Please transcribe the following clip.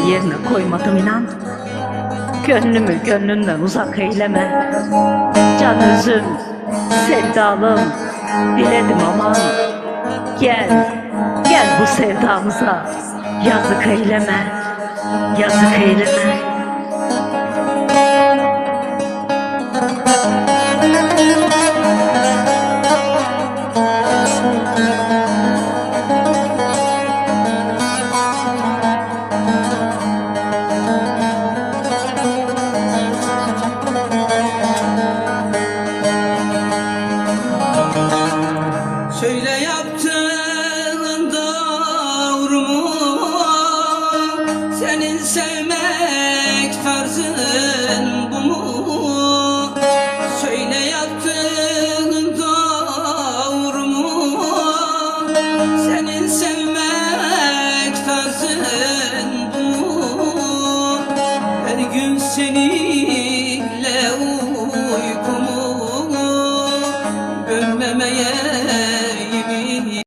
yerine koymadım inan. Gönlümü gönlünden uzak eyleme. Can özüm, sevdalım, diledim aman. Gel, gel bu sevdamıza yazık eyleme, yazık eyleme. Söyle yaptığın doğru mu? Senin sevmek tarzın